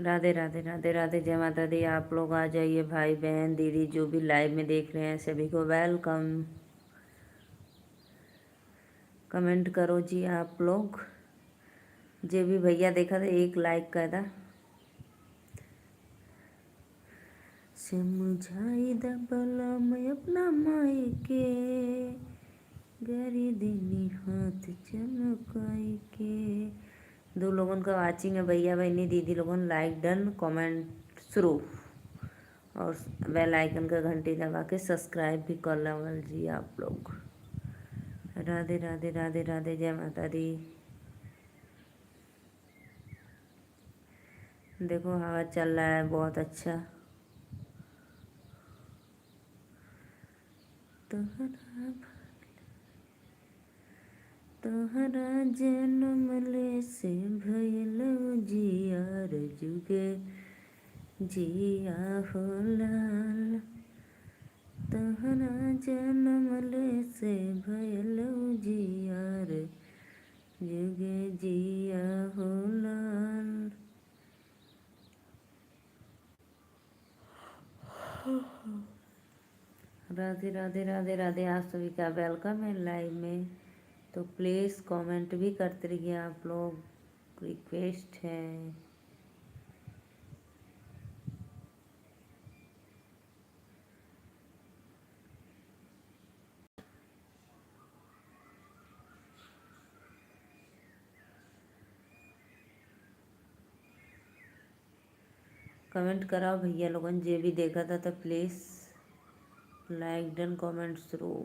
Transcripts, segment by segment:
राधे राधे राधे राधे, जय माता दी। आप लोग आ जाइए, भाई बहन दीदी जो भी लाइव में देख रहे हैं सभी को वेलकम। कमेंट करो जी आप लोग। जे भी भैया देखा था एक लाइक कर दा। समझाई दा बला मैं अपना माई के, गरी दिनी हाथ चमकाई के। दो लोगों का वाचिंग है, भैया बहनी दीदी लोगों लाइक डन कमेंट शुरू, और बेल आइकन का घंटी दबा के सब्सक्राइब भी कर लेवल जी आप लोग। राधे राधे राधे राधे, जय माता दी। देखो हवा चल रहा है बहुत अच्छा। तोहरा जन्म ले से भइल जियार जुगे जिया हो लाल। तोहरा जन्म ले से भइल जियार जुगे जिया हो लाल। राधे राधे राधे राधे, आप सभी का वेलकम है लाइव में। तो प्लीज़ कमेंट भी करते रहिए आप लोग, रिक्वेस्ट है। कमेंट कराओ भैया लोगन, जे भी देखा था तो प्लीज़ लाइक डन कमेंट शुरू।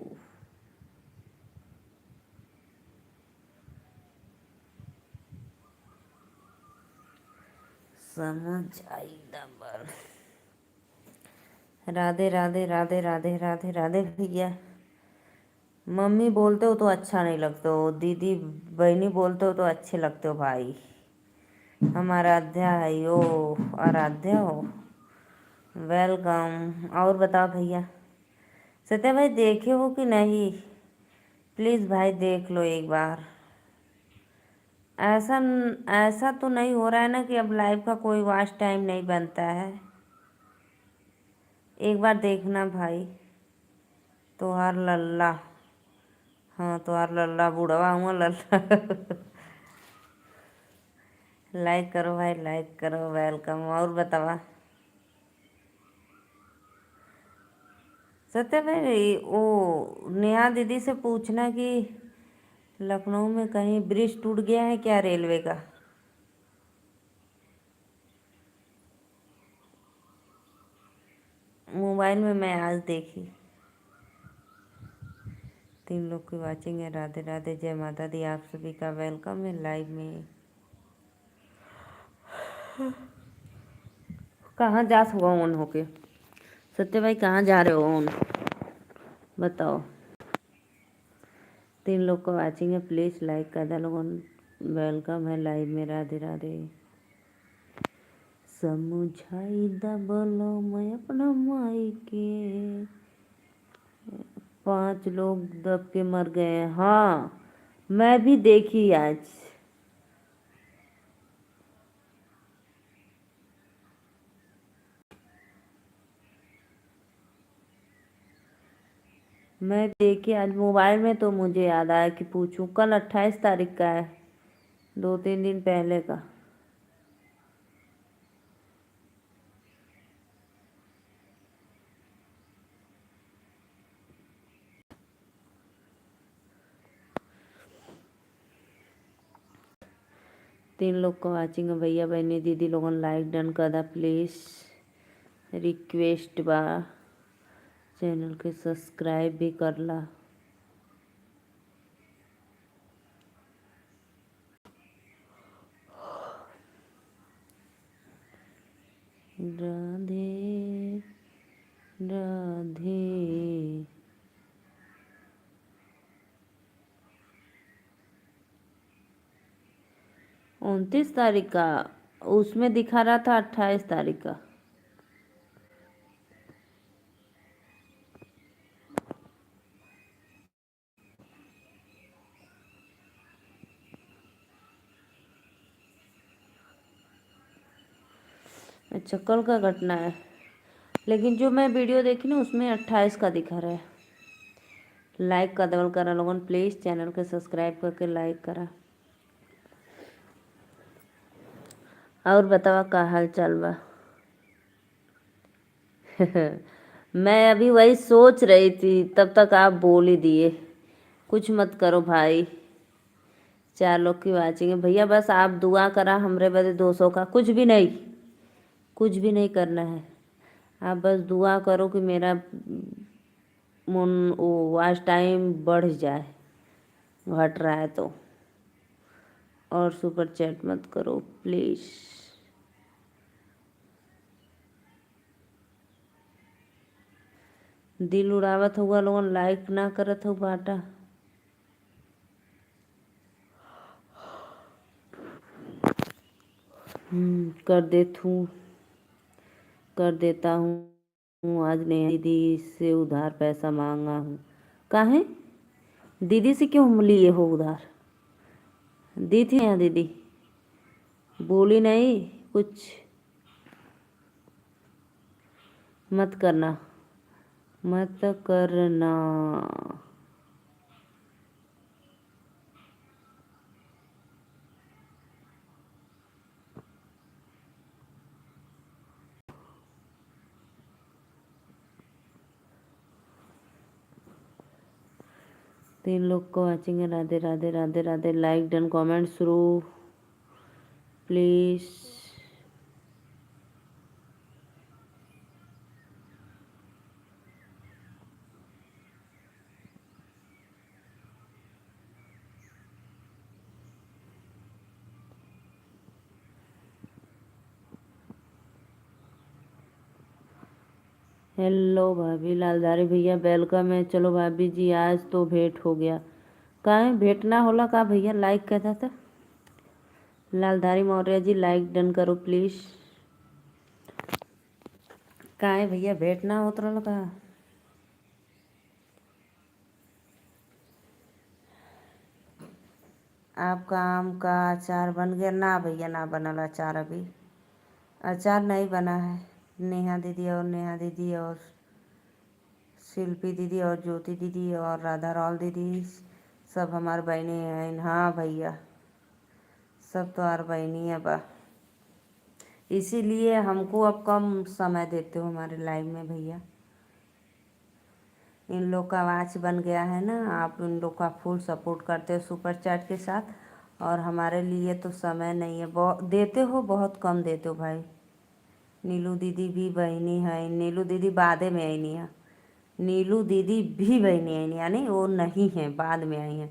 समझ आई दबर। राधे राधे राधे राधे राधे राधे भैया। मम्मी बोलते हो तो अच्छा नहीं लगते हो, दीदी बहनी बोलते हो तो अच्छे लगते हो भाई। हम आराध्या है यो, आराध्या हो, वेलकम। और बताओ भैया, सत्या भाई देखे हो कि नहीं? प्लीज़ भाई देख लो एक बार। ऐसा ऐसा तो नहीं हो रहा है ना कि अब लाइव का कोई वॉच टाइम नहीं बनता है? एक बार देखना भाई। तोहार लल्ला, हाँ तोहार लल्ला बुढ़वा हुआ लल्ला। लाइक करो भाई, लाइक करो, वेलकम। और बतावा सत्य भाई, वो नेहा दीदी से पूछना कि लखनऊ में कहीं ब्रिज टूट गया है क्या रेलवे का? मोबाइल में मैं आज देखी। तीन लोग की वाचिंग है। राधे राधे, जय माता दी, आप सभी का वेलकम है लाइव में। कहाँ जा हुआ ऑन होके? सत्य भाई कहाँ जा रहे हो ऑन, बताओ। तीन लोग को वाचिंग है, प्लीज़ लाइक कर दो लोगों। वेलकम है लाइव में। राधे राधे। समझाई दा बोलो मैं अपना माई के, 5 लोग दब के मर गए। हाँ मैं भी देखी आज। मैं देखी आज मोबाइल में, तो मुझे याद आया कि पूछूं। कल 28 तारीख का है, 2-3 दिन पहले का। 3 लोग को वाचिंग है, भैया बहनी दीदी लोगन लाइक डन कर दा प्लीज़, रिक्वेस्ट बा। चैनल के सब्सक्राइब भी कर ला। राधे राधे। 29 तारीख का, उसमें दिखा रहा था 28 तारीख का। अच्छा कल का घटना है, लेकिन जो मैं वीडियो देखी ना उसमें 28 का दिखा रहा है। लाइक का दबल करा लोगन, प्लीज़ चैनल के सब्सक्राइब करके लाइक करा। और बतावा का हाल चाल बा। मैं अभी वही सोच रही थी, तब तक आप बोल ही दिए। कुछ मत करो भाई, 4 लोग की वाचिंग है भैया, बस आप दुआ करा हमरे बदे 200 का, कुछ भी नहीं, कुछ भी नहीं करना है। आप बस दुआ करो कि मेरा मुन वो वॉच टाइम बढ़ जाए, घट रहा है तो। और सुपर चैट मत करो प्लीज़। दिल उड़ावत हुआ लोगन, लाइक ना करत हो बाटा। कर देता हूँ, कर देता हूँ। आज नेहा दीदी से उधार पैसा मांगा हूँ। काहे दीदी से क्यों लिए हो उधार? दी थी यहाँ दीदी, बोली नहीं कुछ। मत करना, मत करना। तीन लोग को वाचिंग है। Radhe Radhe Radhe Radhe. Like done comment शुरू प्लीज़। 'हेलो भाभी लालधारी भैया वेलकम है'। चलो भाभी जी आज तो भेंट हो गया। काहे भेंट ना होला का भैया? लाइक कहता था। लालधारी मौर्य जी लाइक डन करो प्लीज़। काहे भैया भेंट ना होत रहल का? आपका आम का अचार बन गया? ना भैया ना बनल अचार, अभी अचार नहीं बना है। नेहा दीदी और शिल्पी दीदी और ज्योति दीदी और राधा रावल दीदी सब हमार बहनी हैं। हाँ भैया सब तो और बहनी है बा, इसीलिए हमको अब कम समय देते हो हमारे लाइव में भैया। इन लोग का वाच बन गया है ना, आप इन लोग का फुल सपोर्ट करते हो सुपर चैट के साथ, और हमारे लिए तो समय नहीं है। बहुत देते हो, बहुत कम देते हो भाई। नीलू दीदी भी बहनी है, नीलू दीदी बादे में आई नहीं है। नीलू दीदी भी बहनी आई नहीं, यानी वो नहीं है, बाद में आई हैं।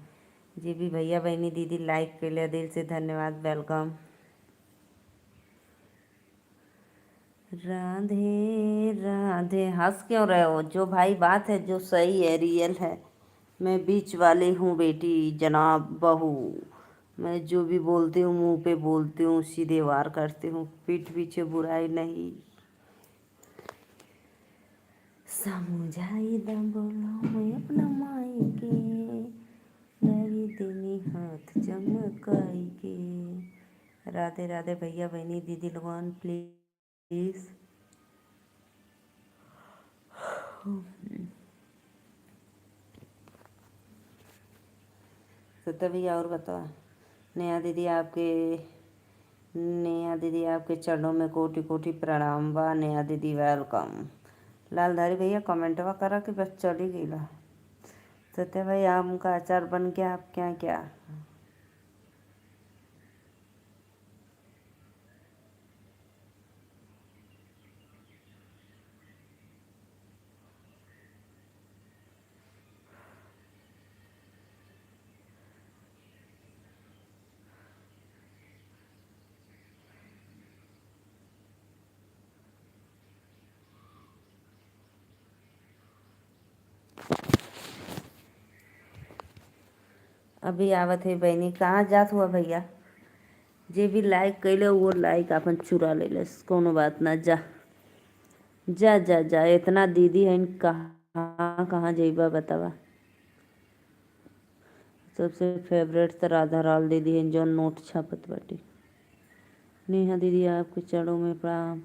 जी भी भैया बहनी दीदी लाइक के लिए दिल से धन्यवाद, वेलकम। राधे राधे। हंस क्यों रहे हो? जो भाई बात है जो सही है, रियल है। मैं बीच वाली हूँ बेटी, जनाब बहू। मैं जो भी बोलती हूँ मुंह पे बोलती हूँ, सीधे वार करती हूँ, पीठ पीछे बुराई नहीं। समझाई दा बोलो मैं अपना माई के, गरी देनी हाथ चमकाई के। राधे राधे भैया बहनी दीदी लोगन प्लीज़। सत्या भैया और बताओ। नेहा दीदी आपके चरणों में कोटि कोटि प्रणाम बा। नेहा दीदी वेलकम। लालधारी भैया कमेंटवा करा कि बस चली गई ला। सत्या भाई आम का अचार बन गया आप क्या क्या? अभी आवत है बहनी। कहाँ जात हुआ भैया? जे भी लाइक कैले वो लाइक अपन चुरा ले, कोनो बात ना। जा जा जा जा, इतना दीदी है, कहाँ कहाँ जइबा बतावा। सबसे फेवरेट तो राधा रावल दीदी है, जो नोट छापत बाटी। नेहा दीदी आपके चरणों में प्रणाम।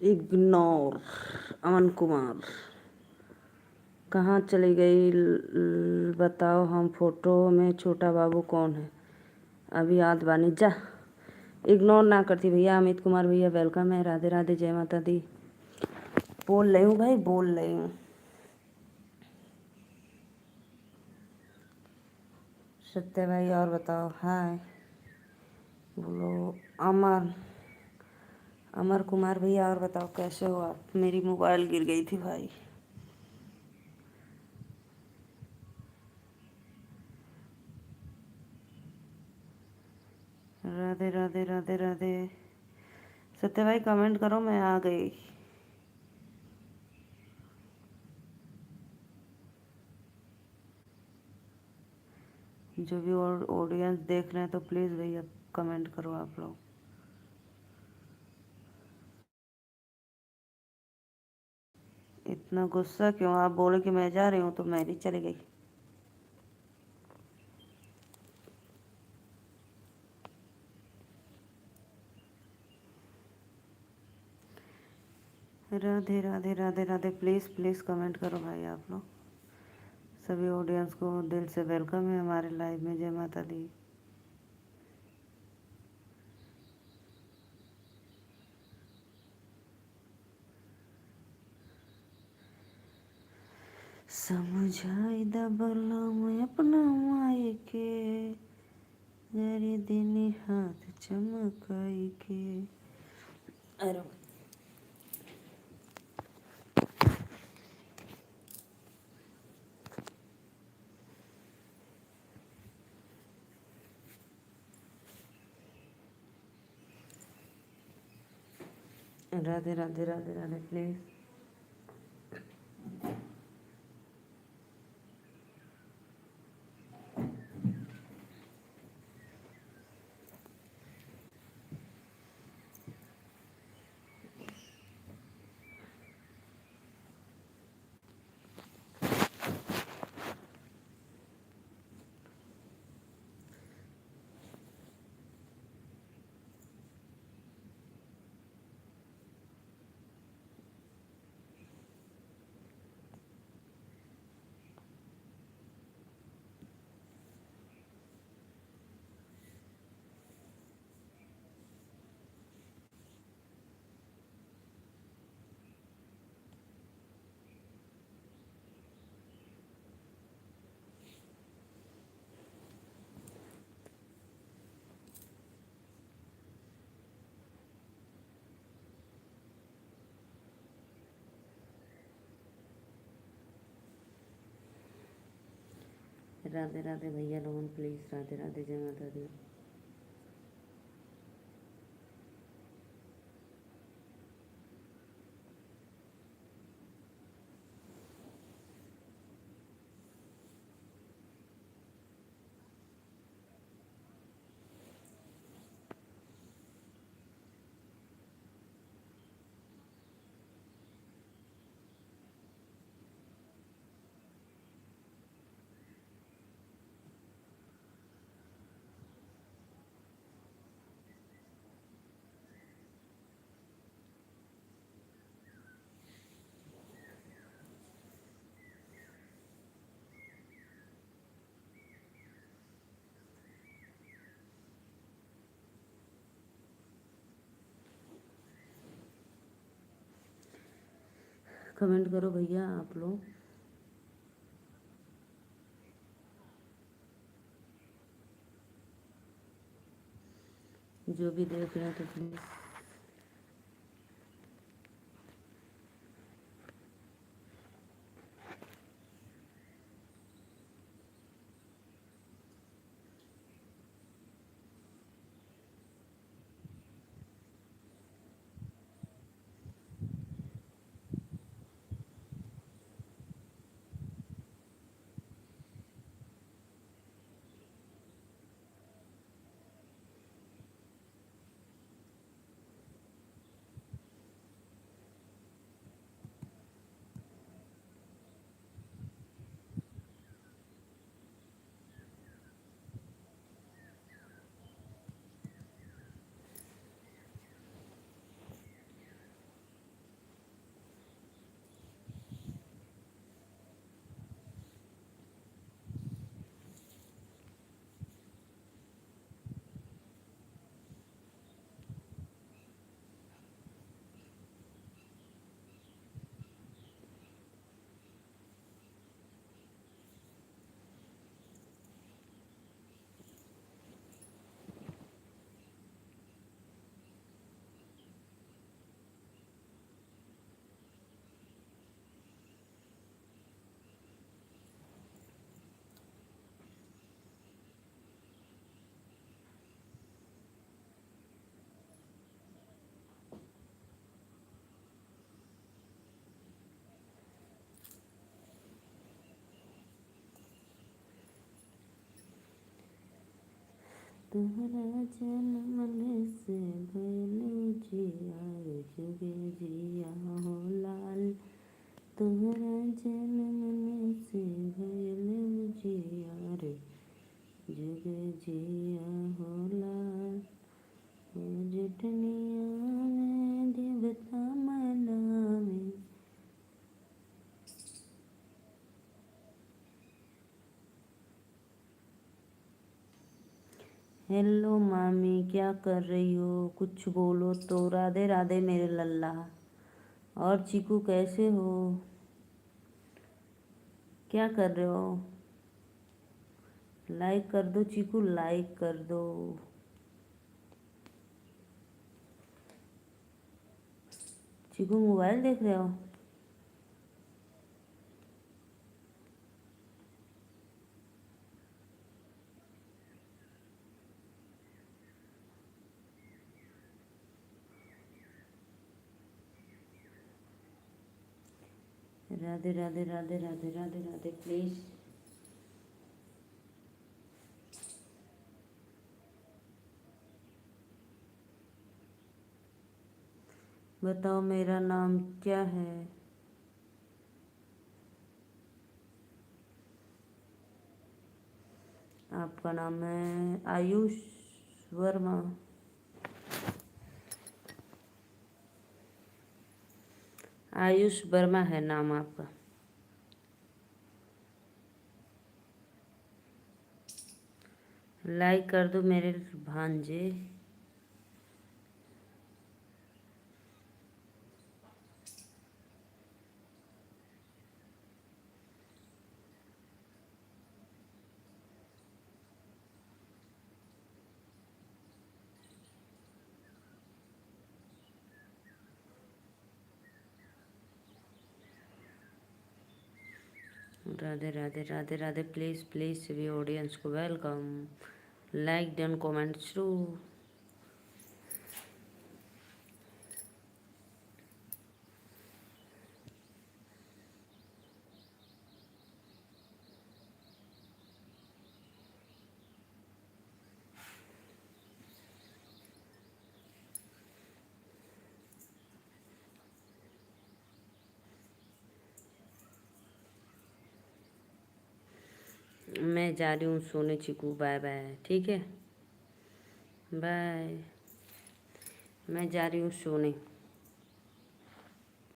इग्नोर। अमन कुमार कहाँ चली गई? बताओ हम फोटो में छोटा बाबू कौन है? अभी याद बानी जा। इग्नोर ना करती भैया। अमित कुमार भैया वेलकम है। राधे राधे, जय माता दी। बोल रही हूँ भाई, बोल रही हूँ। सत्य भाई और बताओ। हाय बोलो। अमर अमर कुमार भैया और बताओ कैसे हो आप? मेरी मोबाइल गिर गई थी भाई। राधे राधे राधे राधे। सत्य भाई कमेंट करो, मैं आ गई। जो भी ऑडियंस देख रहे हैं तो प्लीज़ भैया कमेंट करो आप लोग। इतना गुस्सा क्यों? आप बोले कि मैं जा रही हूँ तो मैं भी चली गई। Radhe Radhe Radhe Radhe. Please please comment करो भाई आप लोग। सभी ऑडियंस को दिल से वेलकम है हमारे लाइव में। जय माता दी। समझाई दबला मैं अपना माई के, गरी दिनी हाथ चमकाई के। अरे राधे राधे राधे राधे। प्लीज़ राधे राधे भैया लोगन, प्लीज़ राधे राधे, जय माता दी। कमेंट करो भैया आप लोग। जो भी देख रहे हैं तो प्लीज़। तोहरा जनमल से भइल जियार जुगे जिया हो लाल। तोहरा जनमल से भइल जियार जुगे जिया हो लाल। ओ जटनिया में देवता मनावे। हेलो मामी, क्या कर रही हो? कुछ बोलो तो। राधे राधे मेरे लल्ला। और चीकू कैसे हो? क्या कर रहे हो? लाइक कर दो चीकू, लाइक कर दो। चीकू मोबाइल देख रहे हो? राधे राधे राधे राधे राधे राधे प्लीज। बताओ मेरा नाम क्या है? आपका नाम है आयुष वर्मा। आयुष वर्मा है नाम आपका। लाइक कर दो मेरे भांजे। राधे राधे राधे राधे प्लीज प्लीज सभी ऑडियंस को वेलकम। लाइक डन कमेंट शुरू। मैं जा रही हूँ सोने चीकू, बाय बाय। ठीक है, बाय। मैं जा रही हूँ सोने।